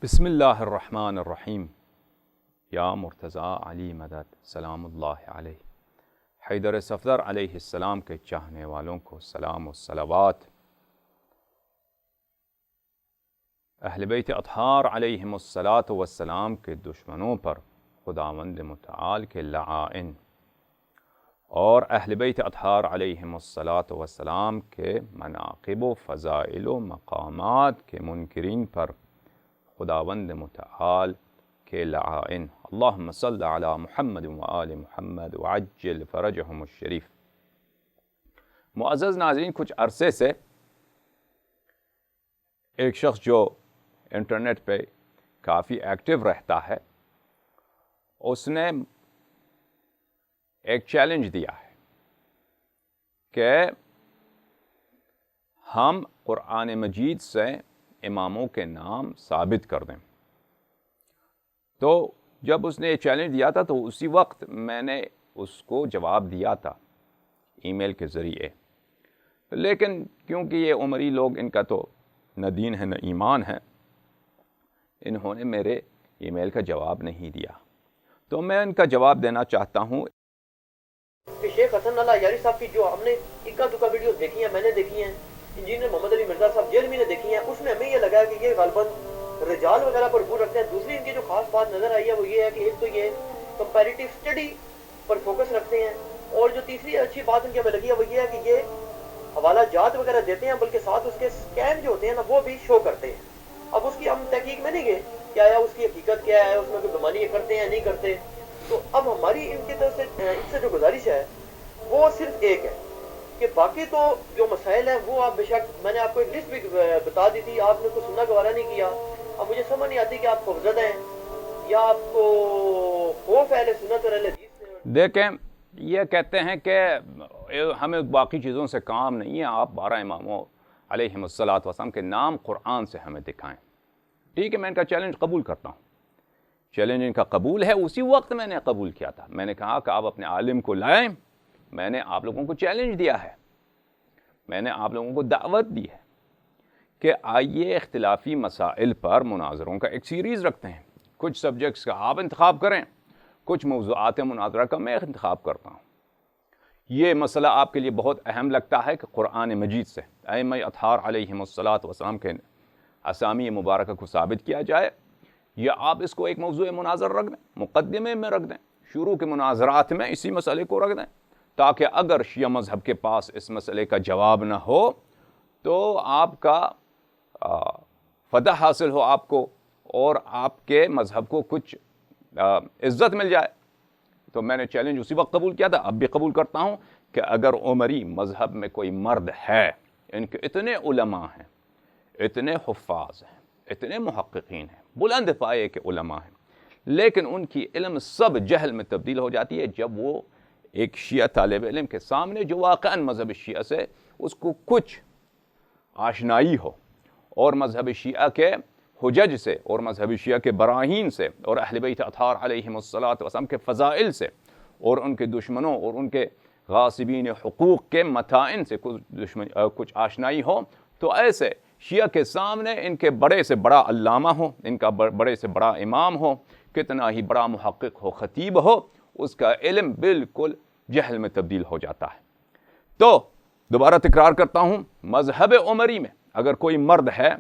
بسم اللہ الرحمن الرحیم یا مرتضی علی مدد سلام اللہ علیہ حیدر صفدر علیہ السلام کے چاہنے والوں کو سلام و صلوات، اہل بیت اطہار علیہم الصلاۃ والسلام کے دشمنوں پر خداوند متعال کے لعائن اور اہل بیت اطہار علیہم الصلاۃ والسلام کے مناقب و فضائل و مقامات کے منکرین پر خداوند متعال کے لعائن۔ اللہم صل علی محمد و آل محمد وعجل فرجہم الشریف۔ معزز ناظرین، کچھ عرصے سے ایک شخص جو انٹرنیٹ پہ کافی ایکٹیو رہتا ہے، اس نے ایک چیلنج دیا ہے کہ ہم قرآن مجید سے اماموں کے نام ثابت کر دیں۔ تو جب اس نے یہ چیلنج دیا تھا تو اسی وقت میں نے اس کو جواب دیا تھا ای میل کے ذریعے، لیکن کیونکہ یہ عمری لوگ، ان کا تو نہ دین ہے نہ ایمان ہے، انہوں نے میرے ای میل کا جواب نہیں دیا، تو میں ان کا جواب دینا چاہتا ہوں کہ شیخ حسن اللہ یاری صاحب کی جو ہم نے اکا دکا ویڈیوز دیکھی ہیں، میں نے دیکھی ہیں، انجینئر محمد علی مرزا صاحب جیلمی نے دیکھی ہیں، اس میں ہمیں یہ لگا کہ یہ غالباً رجال وغیرہ پر بھول رکھتے ہیں۔ دوسری ان کی جو خاص بات نظر آئی ہے وہ یہ ہے کہ ایک تو یہ کمپیریٹیو اسٹڈی پر فوکس رکھتے ہیں، اور جو تیسری اچھی بات ان کی ہمیں لگی ہے وہ یہ ہے کہ یہ حوالہ جات وغیرہ دیتے ہیں، بلکہ ساتھ اس کے اسکین جو ہوتے ہیں نا وہ بھی شو کرتے ہیں۔ اب اس کی ہم تحقیق میں نہیں گئے کہ آیا اس کی حقیقت کیا ہے، اس میں کوئی بیمانی کرتے ہیں یا نہیں کرتے۔ تو اب ہماری ان کی طرف سے ان سے جو گزارش ہے وہ صرف ایک ہے کہ باقی تو جو مسائل ہیں وہ آپ بے شک، میں نے آپ کو ایک لسٹ بھی بتا دی تھی، آپ نے کو سننا گوارا نہیں کیا۔ اب مجھے سمجھ نہیں آتی کہ آپ خوفزدہ ہیں یا آپ کو خوف اہل سنت اور اہل حدیث سے۔ دیکھیں، یہ کہتے ہیں کہ ہمیں باقی چیزوں سے کام نہیں ہے، آپ 12 اماموں علیہم الصلاۃ والسلام کے نام قرآن سے ہمیں دکھائیں۔ ٹھیک ہے، میں ان کا چیلنج قبول کرتا ہوں، چیلنج ان کا قبول ہے۔ اسی وقت میں نے قبول کیا تھا، میں نے کہا کہ آپ اپنے عالم کو لائیں، میں نے آپ لوگوں کو چیلنج دیا ہے، میں نے آپ لوگوں کو دعوت دی ہے کہ آئیے اختلافی مسائل پر مناظروں کا ایک سیریز رکھتے ہیں، کچھ سبجیکٹس کا آپ انتخاب کریں، کچھ موضوعات مناظرہ کا میں انتخاب کرتا ہوں۔ یہ مسئلہ آپ کے لیے بہت اہم لگتا ہے کہ قرآن مجید سے ائمہ اطہار علیہم الصلاۃ والسلام کے اسامی مبارکہ کو ثابت کیا جائے، یا آپ اس کو ایک موضوع مناظر رکھ دیں، مقدمے میں رکھ دیں، شروع کے مناظرات میں اسی مسئلے کو رکھ دیں، تاکہ اگر شیعہ مذہب کے پاس اس مسئلے کا جواب نہ ہو تو آپ کا فتح حاصل ہو آپ کو، اور آپ کے مذہب کو کچھ عزت مل جائے۔ تو میں نے چیلنج اسی وقت قبول کیا تھا، اب بھی قبول کرتا ہوں کہ اگر عمری مذہب میں کوئی مرد ہے، ان کے اتنے علماء ہیں، اتنے حفاظ ہیں، اتنے محققین ہیں، بلند پائے کے علماء ہیں، لیکن ان کی علم سب جہل میں تبدیل ہو جاتی ہے جب وہ ایک شیعہ طالب علم کے سامنے جو واقعاً مذہب شیعہ سے اس کو کچھ آشنائی ہو، اور مذہب شیعہ کے حجج سے، اور مذہب شیعہ کے براہین سے، اور اہل بیت اطہار علیہم الصلاۃ والسلام کے فضائل سے، اور ان کے دشمنوں اور ان کے غاصبین حقوق کے متائن سے کچھ آشنائی ہو، تو ایسے شیعہ کے سامنے ان کے بڑے سے بڑا علامہ ہو، ان کا بڑے سے بڑا امام ہو، کتنا ہی بڑا محقق ہو، خطیب ہو، اس کا علم بالکل جہل میں تبدیل ہو جاتا ہے۔ تو دوبارہ تکرار کرتا ہوں، مذہب عمری میں اگر کوئی مرد ہے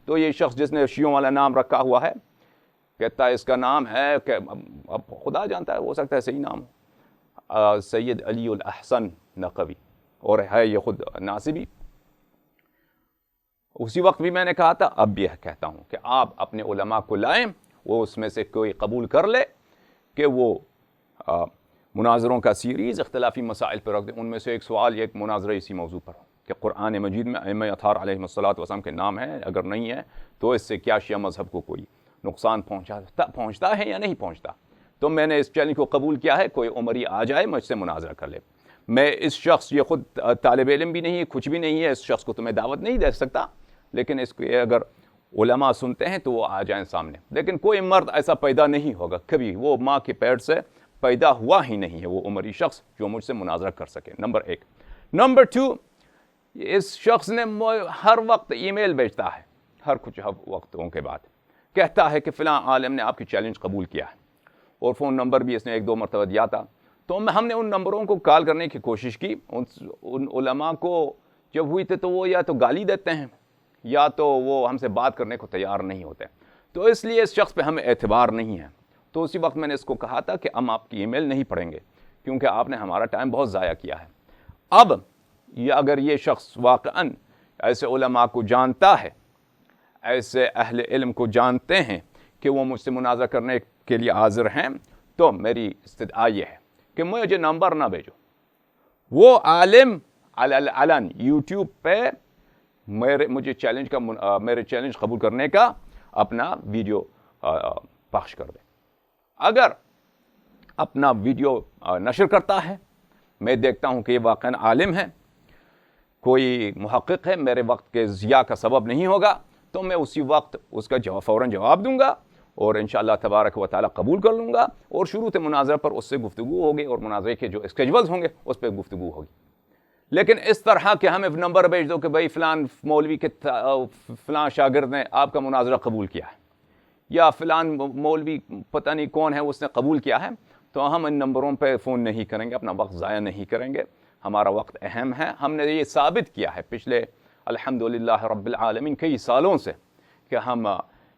تو یہ شخص جس نے شیعوں والا نام رکھا ہوا ہے، کہتا ہے اس کا نام ہے کہ اب خدا جانتا ہے، ہو سکتا ہے صحیح نام ہو، سید علی الاحسن نقوی، اور ہے یہ خود ناصبی۔ اسی وقت بھی میں نے کہا تھا، اب بھی کہتا ہوں کہ آپ اپنے علماء کو لائیں، وہ اس میں سے کوئی قبول کر لے کہ وہ مناظروں کا سیریز اختلافی مسائل پر رکھ دیں، ان میں سے ایک سوال یا ایک مناظرہ اسی موضوع پر ہو کہ قرآن مجید میں ائمہ اطہار علیہم الصلاۃ والسلام کے نام ہیں، اگر نہیں ہے تو اس سے کیا شیعہ مذہب کو کوئی نقصان پہنچتا ہے یا نہیں پہنچتا۔ تو میں نے اس چیلنج کو قبول کیا ہے، کوئی عمری آ جائے مجھ سے مناظرہ کر لے۔ میں اس شخص، یہ خود طالب علم بھی نہیں ہے، کچھ بھی نہیں ہے، اس شخص کو تو میں دعوت نہیں دے سکتا، لیکن اس کو اگر علماء سنتے ہیں تو وہ آ جائیں سامنے۔ لیکن کوئی مرد ایسا پیدا نہیں ہوگا کبھی، وہ ماں کے پیٹ سے پیدا ہوا ہی نہیں ہے وہ عمری شخص جو مجھ سے مناظرہ کر سکے، نمبر 1۔ نمبر 2، اس شخص نے ہر وقت ای میل بھیجتا ہے، ہر کچھ وقتوں کے بعد، کہتا ہے کہ فلاں عالم نے آپ کی چیلنج قبول کیا ہے، اور فون نمبر بھی اس نے 1-2 مرتبہ دیا تھا، تو ہم نے ان نمبروں کو کال کرنے کی کوشش کی. ان علماء کو جب ہوئی تھی تو وہ یا تو گالی دیتے ہیں یا تو وہ ہم سے بات کرنے کو تیار نہیں ہوتے، تو اس لیے اس شخص پہ ہمیں اعتبار نہیں ہے. تو اسی وقت میں نے اس کو کہا تھا کہ ہم آپ کی ای میل نہیں پڑھیں گے کیونکہ آپ نے ہمارا ٹائم بہت ضائع کیا ہے. اب اگر یہ شخص واقعاً ایسے علماء کو جانتا ہے، ایسے اہل علم کو جانتے ہیں کہ وہ مجھ سے مناظرہ کرنے کے لیے حاضر ہیں، تو میری استدعا یہ ہے کہ مجھے نمبر نہ بھیجو. وہ عالم علن یوٹیوب پہ میرے چیلنج قبول کرنے کا اپنا ویڈیو پخش کر دے. اگر اپنا ویڈیو نشر کرتا ہے، میں دیکھتا ہوں کہ یہ واقعاً عالم ہے، کوئی محقق ہے، میرے وقت کے ضیاع کا سبب نہیں ہوگا، تو میں اسی وقت اس کا فوراً جواب دوں گا اور انشاءاللہ تبارک و تعالی قبول کر لوں گا، اور شروع مناظرہ پر اس سے گفتگو ہوگی اور مناظرے کے جو اسکیجولز ہوں گے اس پہ گفتگو ہوگی. لیکن اس طرح کہ ہمیں نمبر بھیج دو کہ بھائی فلان مولوی کے فلان شاگرد نے آپ کا مناظرہ قبول کیا ہے، یا فلان مولوی پتہ نہیں کون ہے اس نے قبول کیا ہے، تو ہم ان نمبروں پہ فون نہیں کریں گے، اپنا وقت ضائع نہیں کریں گے. ہمارا وقت اہم ہے. ہم نے یہ ثابت کیا ہے پچھلے الحمدللہ رب العالمین کئی سالوں سے کہ ہم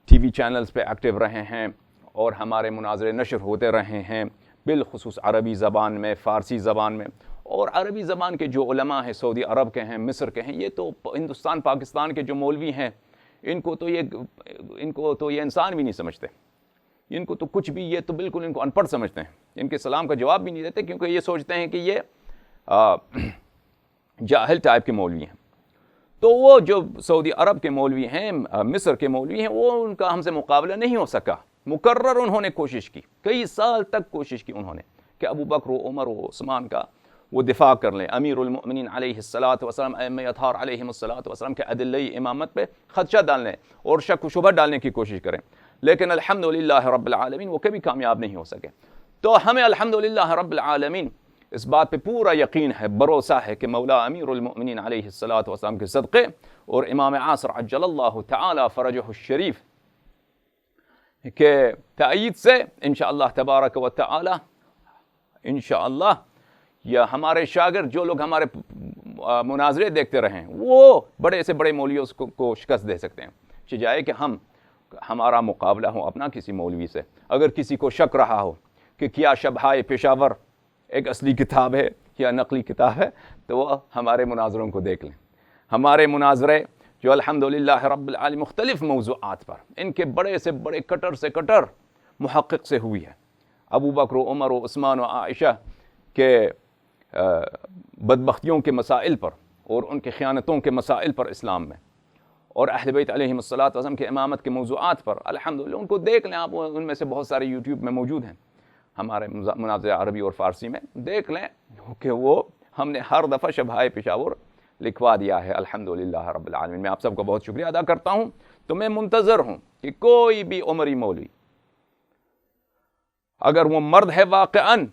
ٹی وی چینلز پہ ایکٹیو رہے ہیں اور ہمارے مناظرے نشر ہوتے رہے ہیں، بالخصوص عربی زبان میں، فارسی زبان میں. اور عربی زبان کے جو علماء ہیں، سعودی عرب کے ہیں، مصر کے ہیں، یہ تو ہندوستان پاکستان کے جو مولوی ہیں، ان کو تو یہ انسان بھی نہیں سمجھتے، ان کو تو کچھ بھی، یہ تو بالکل ان کو ان پڑھ سمجھتے ہیں، ان کے سلام کا جواب بھی نہیں دیتے کیونکہ یہ سوچتے ہیں کہ یہ جاہل ٹائپ کے مولوی ہیں. تو وہ جو سعودی عرب کے مولوی ہیں، مصر کے مولوی ہیں، وہ ان کا ہم سے مقابلہ نہیں ہو سکا. مکرر انہوں نے کوشش کی، کئی سال تک کوشش کی انہوں نے کہ ابو بکر و عمر و عثمان کا وہ دفاع کر لیں، امیر المؤمنین علیہ الصلاۃ والسلام، ائمہ اطہار علیہم الصلاۃ والسلام کے عدلۂ امامت پہ خدشہ ڈالنے اور شک و شبہ ڈالنے کی کوشش کریں، لیکن الحمدللہ رب العالمین وہ کبھی کامیاب نہیں ہو سکے. تو ہمیں الحمدللہ رب العالمین اس بات پہ پورا یقین ہے، بھروسہ ہے کہ مولا امیر المؤمنین علیہ الصلاۃ والسلام کے صدقے اور امام عاصر عجل اللہ تعالی فرجہ الشریف کے تائید سے انشاءاللہ تبارک و تعالی انشاءاللہ یا ہمارے شاگرد جو لوگ ہمارے مناظرے دیکھتے رہیں وہ بڑے سے بڑے مولویوں کو شکست دے سکتے ہیں. چاہے کہ ہمارا مقابلہ ہو اپنا کسی مولوی سے. اگر کسی کو شک رہا ہو کہ کیا شبہائے پشاور ایک اصلی کتاب ہے یا نقلی کتاب ہے، تو وہ ہمارے مناظروں کو دیکھ لیں. ہمارے مناظرے جو الحمدللہ رب العالمین مختلف موضوعات پر ان کے بڑے سے بڑے کٹر سے کٹر محقق سے ہوئی ہے. ابو بکر و عمر و عثمان و عائشہ کے بدبختیوں کے مسائل پر اور ان کے خیانتوں کے مسائل پر اسلام میں، اور اہل بیت علیہم الصلاۃ والسلام کے امامت کے موضوعات پر الحمدللہ ان کو دیکھ لیں آپ. ان میں سے بہت سارے یوٹیوب میں موجود ہیں، ہمارے مناظرے عربی اور فارسی میں دیکھ لیں کہ وہ ہم نے ہر دفعہ شبہائے پشاور لکھوا دیا ہے الحمدللہ رب العالمین. میں آپ سب کا بہت شکریہ ادا کرتا ہوں. تو میں منتظر ہوں کہ کوئی بھی عمری مولوی اگر وہ مرد ہے واقعاً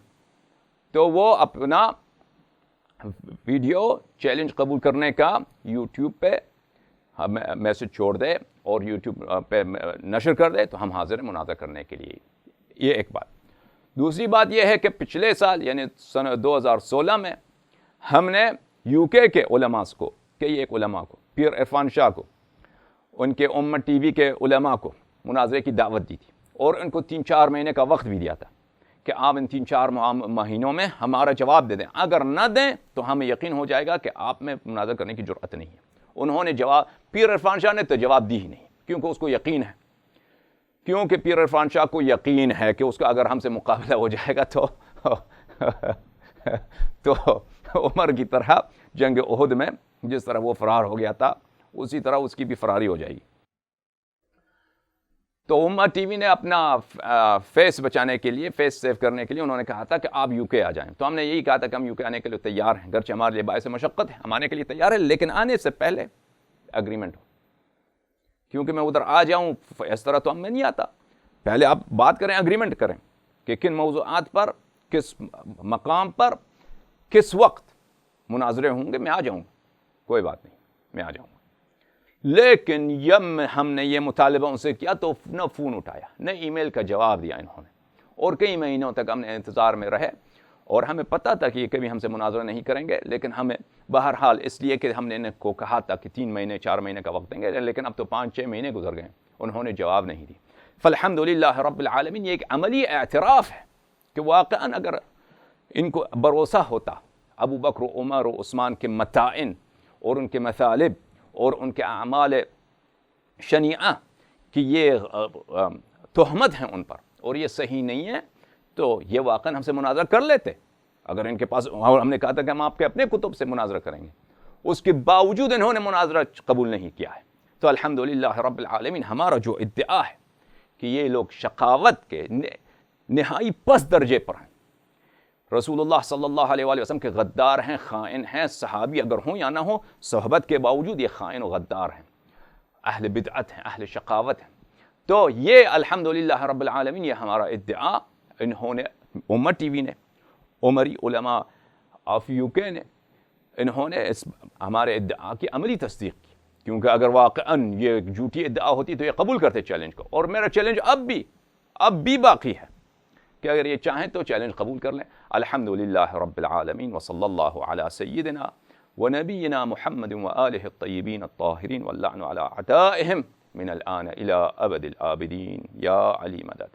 تو وہ اپنا ویڈیو چیلنج قبول کرنے کا یوٹیوب پہ میسج چھوڑ دے اور یوٹیوب پہ نشر کر دے تو ہم حاضر ہیں مناظرہ کرنے کے لیے. یہ ایک بات. دوسری بات یہ ہے کہ پچھلے سال یعنی سن 2016 میں ہم نے یو کے علماء کو، کئی ایک علماء کو، پیر عرفان شاہ کو، ان کے امت ٹی وی کے علماء کو مناظرے کی دعوت دی تھی اور ان کو 3-4 مہینے کا وقت بھی دیا تھا کہ آپ ان 3-4 مہینوں میں ہمارا جواب دے دیں. اگر نہ دیں تو ہمیں یقین ہو جائے گا کہ آپ میں مناظرہ کرنے کی جرأت نہیں ہے. انہوں نے پیر عرفان شاہ نے تو جواب دی ہی نہیں کیونکہ اس کو یقین ہے، کیونکہ پیر عرفان شاہ کو یقین ہے کہ اس کا اگر ہم سے مقابلہ ہو جائے گا تو عمر کی طرح جنگ احد میں جس طرح وہ فرار ہو گیا تھا اسی طرح اس کی بھی فراری ہو جائے گی. تو امت ٹی وی نے اپنا فیس بچانے کے لیے، فیس سیو کرنے کے لیے انہوں نے کہا تھا کہ آپ یو کے آ جائیں. تو ہم نے یہی کہا تھا کہ ہم یو کے آنے کے لیے تیار ہیں، گرچہ ہمارے لیے باعث مشقت ہے، ہم آنے کے لیے تیار ہیں، لیکن آنے سے پہلے اگریمنٹ ہو. کیونکہ میں ادھر آ جاؤں اس طرح تو ہم میں نہیں آتا. پہلے آپ بات کریں، اگریمنٹ کریں کہ کن موضوعات پر، کس مقام پر، کس وقت مناظرے ہوں گے. میں آ جاؤں گا، کوئی بات نہیں، میں آ جاؤں گا. لیکن جب ہم نے یہ مطالبہ ان سے کیا تو نہ فون اٹھایا نہ ای میل کا جواب دیا انہوں نے، اور کئی مہینوں تک ہم نے انتظار میں رہے، اور ہمیں پتہ تھا کہ یہ کبھی ہم سے مناظرہ نہیں کریں گے، لیکن ہمیں بہرحال اس لیے کہ ہم نے ان کو کہا تھا کہ 3 مہینے 4 مہینے کا وقت دیں گے، لیکن اب تو 5-6 مہینے گزر گئے، انہوں نے جواب نہیں دی۔ فالحمدللہ رب العالمین، یہ ایک عملی اعتراف ہے کہ واقعاً اگر ان کو بھروسہ ہوتا ابو بکر و عمر و عثمان کے متائن اور ان کے مثالب اور ان کے اعمال شنیعہ کہ یہ تہمت ہیں ان پر اور یہ صحیح نہیں ہے، تو یہ واقعاً ہم سے مناظرہ کر لیتے اگر ان کے پاس، اور ہم نے کہا تھا کہ ہم آپ کے اپنے کتب سے مناظرہ کریں گے، اس کے باوجود انہوں نے مناظرہ قبول نہیں کیا ہے۔ تو الحمدللہ رب العالمین، ہمارا جو ادعا ہے کہ یہ لوگ شقاوت کے نہائی پس درجے پر ہیں، رسول اللہ صلی اللہ علیہ وآلہ وسلم کے غدار ہیں، خائن ہیں، صحابی اگر ہوں یا نہ ہوں، صحبت کے باوجود یہ خائن و غدار ہیں، اہل بدعت ہیں، اہل شقاوت ہیں۔ تو یہ الحمدللہ رب العالمین، یہ ہمارا ادعا انہوں نے، امت ٹی وی نے، عمری علماء آف UK نے، انہوں نے اس ہمارے ادعا کی عملی تصدیق کی، کیونکہ اگر واقعاً یہ جھوٹی ادعا ہوتی تو یہ قبول کرتے چیلنج کو، اور میرا چیلنج اب بھی باقی ہے کہ اگر یہ چاہیں تو چیلنج قبول کر لیں۔ الحمدللہ رب العالمین، وصلی اللہ علی سیدنا ونبینا محمد وآلہ الطیبین الطاہرین واللعن علی اعدائہم من الآن الى ابد الآبدین، یا علی مدد۔